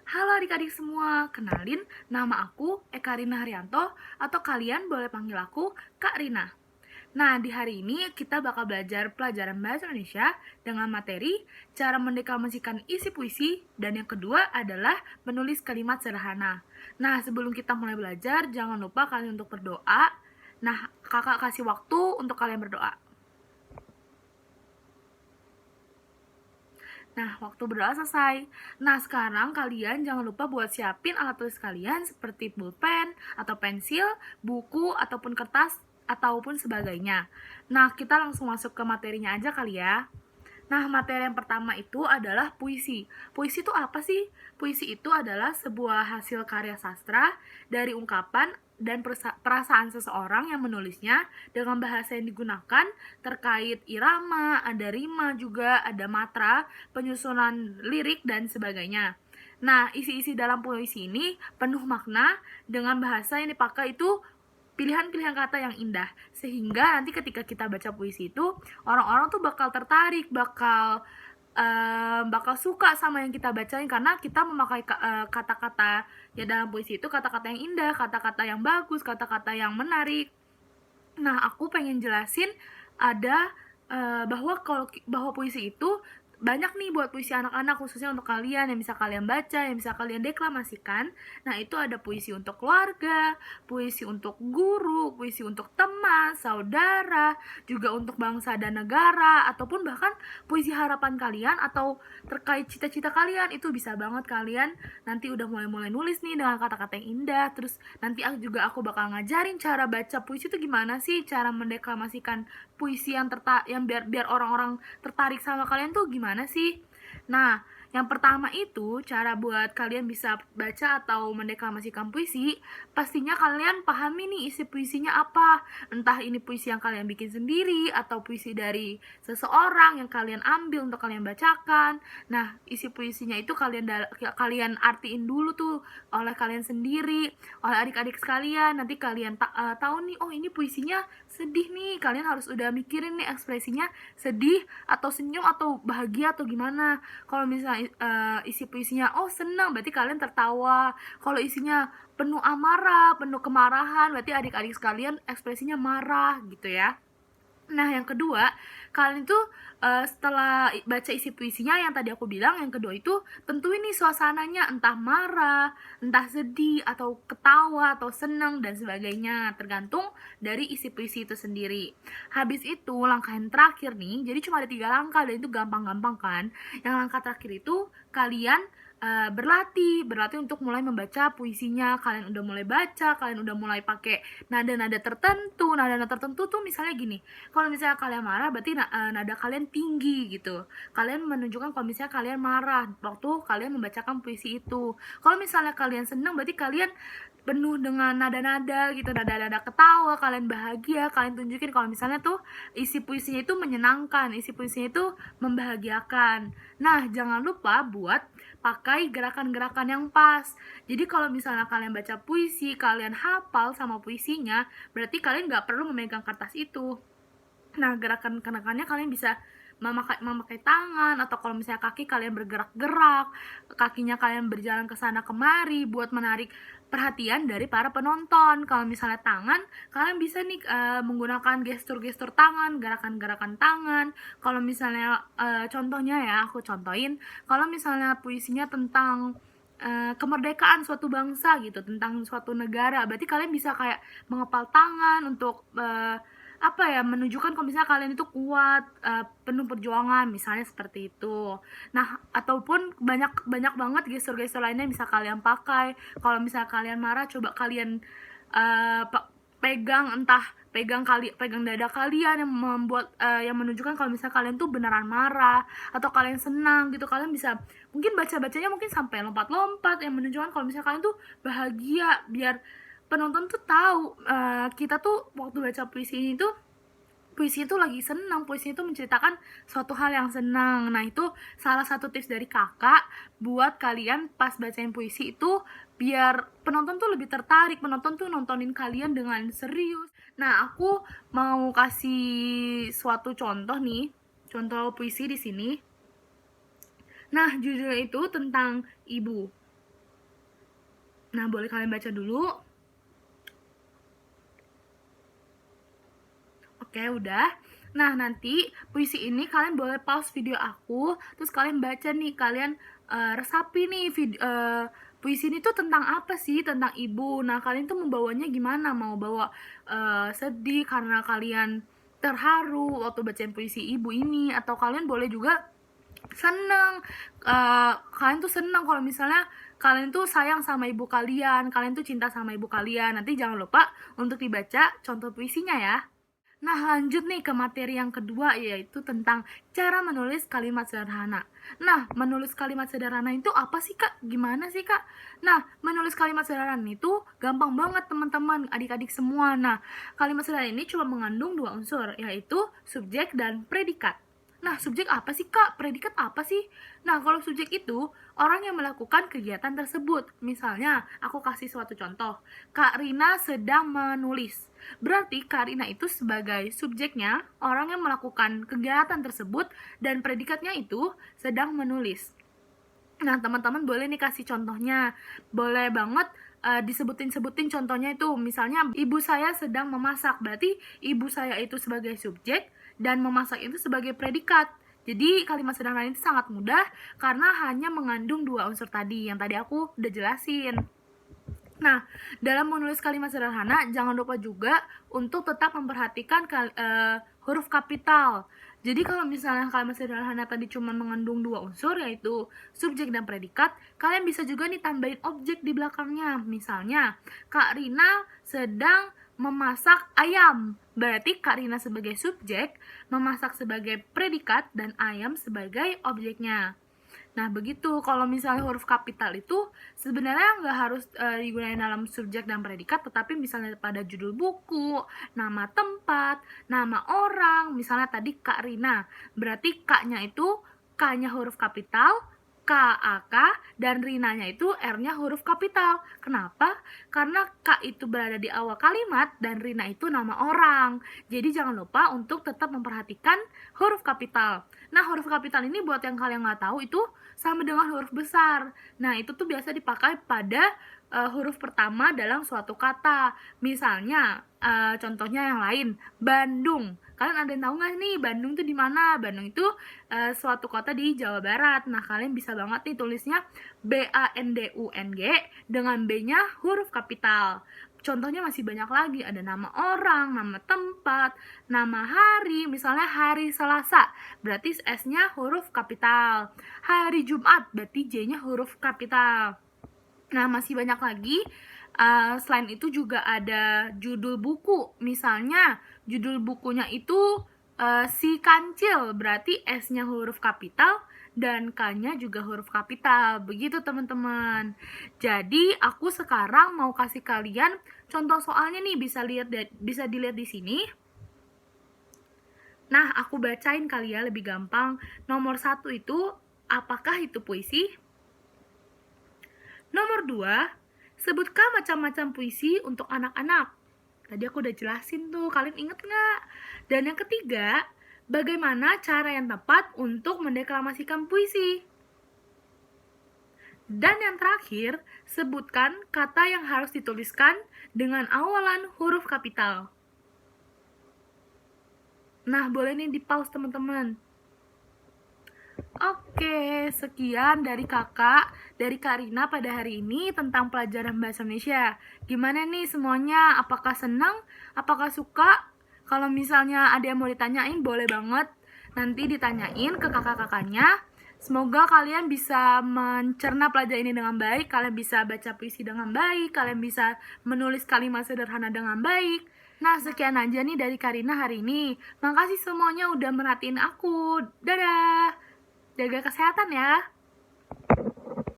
Halo adik-adik semua, kenalin nama aku Eka Rina Haryanto atau kalian boleh panggil aku Kak Rina. Nah, di hari ini kita bakal belajar pelajaran Bahasa Indonesia dengan materi cara mendeklamasikan isi puisi dan yang kedua adalah menulis kalimat sederhana. Nah, sebelum kita mulai belajar, jangan lupa kalian untuk berdoa. Nah, kakak kasih waktu untuk kalian berdoa. Nah, waktu berdoa selesai. Nah, sekarang kalian jangan lupa buat siapin alat tulis kalian seperti pulpen atau pensil, buku, ataupun kertas, ataupun sebagainya. Nah, kita langsung masuk ke materinya aja kali ya. Nah, materi yang pertama itu adalah puisi. Puisi itu apa sih? Puisi itu adalah sebuah hasil karya sastra dari ungkapan dan perasaan seseorang yang menulisnya dengan bahasa yang digunakan terkait irama, ada rima juga, ada matra, penyusunan lirik, dan sebagainya. Nah, isi-isi dalam puisi ini penuh makna dengan bahasa yang dipakai itu pilihan-pilihan kata yang indah, sehingga nanti ketika kita baca puisi itu orang-orang tuh bakal tertarik, bakal suka sama yang kita bacain karena kita memakai kata-kata ya dalam puisi itu kata-kata yang indah, kata-kata yang bagus, kata-kata yang menarik. Nah, aku pengen jelasin ada bahwa puisi itu banyak nih buat puisi anak-anak, khususnya untuk kalian yang bisa kalian baca, yang bisa kalian deklamasikan. Nah, itu ada puisi untuk keluarga, puisi untuk guru, puisi untuk teman, saudara, juga untuk bangsa dan negara, ataupun bahkan puisi harapan kalian atau terkait cita-cita kalian. Itu bisa banget kalian nanti udah mulai-mulai nulis nih dengan kata-kata yang indah. Terus nanti aku bakal ngajarin cara baca puisi itu gimana sih, cara mendeklamasikan puisi yang biar orang-orang tertarik sama kalian tuh gimana sih. Nah, yang pertama itu cara buat kalian bisa baca atau mendeklamasikan puisi, pastinya kalian pahami nih isi puisinya apa. Entah ini puisi yang kalian bikin sendiri atau puisi dari seseorang yang kalian ambil untuk kalian bacakan. Nah, isi puisinya itu kalian artiin dulu tuh oleh kalian sendiri, oleh adik-adik sekalian. Nanti kalian tahu nih, oh ini puisinya sedih nih. Kalian harus udah mikirin nih ekspresinya sedih atau senyum atau bahagia atau gimana. Kalau misalnya isi puisinya oh senang, berarti kalian tertawa. Kalau isinya penuh amarah, penuh kemarahan, berarti adik-adik sekalian ekspresinya marah gitu ya. Nah, yang kedua, kalian tuh setelah baca isi puisinya yang tadi aku bilang, yang kedua itu tentuin nih suasananya, entah marah, entah sedih, atau ketawa, atau senang, dan sebagainya, tergantung dari isi puisi itu sendiri. Habis itu, langkah yang terakhir nih, jadi cuma ada 3 langkah, dan itu gampang-gampang kan. Yang langkah terakhir itu, kalian berlatih untuk mulai membaca puisinya. Kalian udah mulai baca, kalian udah mulai pakai nada-nada tertentu tuh misalnya gini, kalau misalnya kalian marah berarti nada kalian tinggi gitu, kalian menunjukkan kalau misalnya kalian marah waktu kalian membacakan puisi itu. Kalau misalnya kalian senang berarti kalian penuh dengan nada-nada gitu, nada-nada ketawa, kalian bahagia, kalian tunjukin kalau misalnya tuh isi puisinya itu menyenangkan, isi puisinya itu membahagiakan. Nah, jangan lupa buat pakai gerakan-gerakan yang pas. Jadi kalau misalnya kalian baca puisi, kalian hafal sama puisinya, berarti kalian nggak perlu memegang kertas itu. Nah, gerakan-gerakannya kalian bisa memakai tangan, atau kalau misalnya kaki kalian bergerak-gerak, kakinya kalian berjalan ke sana kemari buat menarik perhatian dari para penonton. Kalau misalnya tangan, kalian bisa nih menggunakan gestur-gestur tangan, gerakan-gerakan tangan. Kalau misalnya contohnya ya, aku contohin, kalau misalnya puisinya tentang kemerdekaan suatu bangsa gitu, tentang suatu negara, berarti kalian bisa kayak mengepal tangan untuk menunjukkan kalau misalnya kalian itu kuat, penuh perjuangan, misalnya seperti itu. Nah, ataupun banyak banget gestur-gestur lainnya yang bisa kalian pakai. Kalau misalnya kalian marah, coba kalian pegang dada kalian yang yang menunjukkan kalau misalnya kalian tuh beneran marah atau kalian senang gitu. Kalian bisa mungkin bacanya mungkin sampai lompat-lompat yang menunjukkan kalau misalnya kalian tuh bahagia, biar penonton tuh tahu kita tuh waktu baca puisi itu lagi senang, puisi itu menceritakan suatu hal yang senang. Nah, itu salah satu tips dari kakak buat kalian pas bacain puisi itu, biar penonton tuh lebih tertarik, penonton tuh nontonin kalian dengan serius. Nah, aku mau kasih suatu contoh nih, contoh puisi di sini. Nah, judulnya itu tentang ibu. Nah, boleh kalian baca dulu. Oke, udah. Nah, nanti puisi ini kalian boleh pause video aku, terus kalian baca nih, kalian resapi nih puisi ini tuh tentang apa sih, tentang ibu. Nah, kalian tuh membawanya gimana? Mau bawa sedih karena kalian terharu waktu bacain puisi ibu ini, atau kalian boleh juga seneng. Kalian tuh seneng kalau misalnya kalian tuh sayang sama ibu kalian tuh cinta sama ibu kalian. Nanti jangan lupa untuk dibaca contoh puisinya ya. Nah, lanjut nih ke materi yang kedua, yaitu tentang cara menulis kalimat sederhana. Nah, menulis kalimat sederhana itu apa sih, Kak? Gimana sih, Kak? Nah, menulis kalimat sederhana itu gampang banget, teman-teman, adik-adik semua. Nah, kalimat sederhana ini cuma mengandung dua unsur, yaitu subjek dan predikat. Nah, subjek apa sih, Kak? Predikat apa sih? Nah, kalau subjek itu orang yang melakukan kegiatan tersebut. Misalnya, aku kasih suatu contoh. Kak Rina sedang menulis. Berarti Kak Rina itu sebagai subjeknya, orang yang melakukan kegiatan tersebut, dan predikatnya itu sedang menulis. Nah, teman-teman boleh nih kasih contohnya. Boleh banget disebutin contohnya itu. Misalnya, ibu saya sedang memasak. Berarti ibu saya itu sebagai subjek, dan memasak itu sebagai predikat. Jadi kalimat sederhana itu sangat mudah karena hanya mengandung dua unsur tadi yang tadi aku udah jelasin. Nah, dalam menulis kalimat sederhana jangan lupa juga untuk tetap memperhatikan huruf kapital. Jadi kalau misalnya kalimat sederhana tadi cuma mengandung dua unsur, yaitu subjek dan predikat, kalian bisa juga nih tambahin objek di belakangnya. Misalnya, Kak Rina sedang memasak ayam. Berarti Kak Rina sebagai subjek, memasak sebagai predikat, dan ayam sebagai objeknya. Nah, begitu. Kalau misalnya huruf kapital itu sebenarnya nggak harus digunakan dalam subjek dan predikat, tetapi misalnya pada judul buku, nama tempat, nama orang. Misalnya tadi Kak Rina, berarti K-nya itu K-nya huruf kapital, K-A-K, dan Rina-nya itu R-nya huruf kapital. Kenapa? Karena K itu berada di awal kalimat dan Rina itu nama orang. Jadi jangan lupa untuk tetap memperhatikan huruf kapital. Nah, huruf kapital ini buat yang kalian nggak tahu itu sama dengan huruf besar. Nah, itu tuh biasa dipakai pada huruf pertama dalam suatu kata. Misalnya, contohnya yang lain, Bandung. Kalian ada yang tahu nggak nih Bandung itu di mana? Bandung itu suatu kota di Jawa Barat. Nah, kalian bisa banget nih tulisnya B-A-N-D-U-N-G dengan B-nya huruf kapital. Contohnya masih banyak lagi, ada nama orang, nama tempat, nama hari. Misalnya hari Selasa, berarti S-nya huruf kapital. Hari Jumat, berarti J-nya huruf kapital. Nah, masih banyak lagi. Selain itu juga ada judul buku. Misalnya, judul bukunya itu Si Kancil, berarti S-nya huruf kapital dan K-nya juga huruf kapital. Begitu, teman-teman. Jadi, aku sekarang mau kasih kalian contoh soalnya nih, bisa dilihat di sini. Nah, aku bacain kali ya lebih gampang. Nomor 1 itu, apakah itu puisi? Nomor 2, sebutkan macam-macam puisi untuk anak-anak. Tadi aku udah jelasin tuh, kalian inget nggak? Dan yang ketiga, bagaimana cara yang tepat untuk mendeklamasikan puisi? Dan yang terakhir, sebutkan kata yang harus dituliskan dengan awalan huruf kapital. Nah, boleh nih di pause, teman-teman. Oke, sekian dari Kak Rina pada hari ini tentang pelajaran bahasa Indonesia. Gimana nih semuanya? Apakah senang? Apakah suka? Kalau misalnya ada yang mau ditanyain, boleh banget nanti ditanyain ke kakak-kakaknya. Semoga kalian bisa mencerna pelajaran ini dengan baik, kalian bisa baca puisi dengan baik, kalian bisa menulis kalimat sederhana dengan baik. Nah, sekian aja nih dari Kak Rina hari ini. Makasih semuanya udah merhatiin aku. Dadah! Jaga kesehatan ya.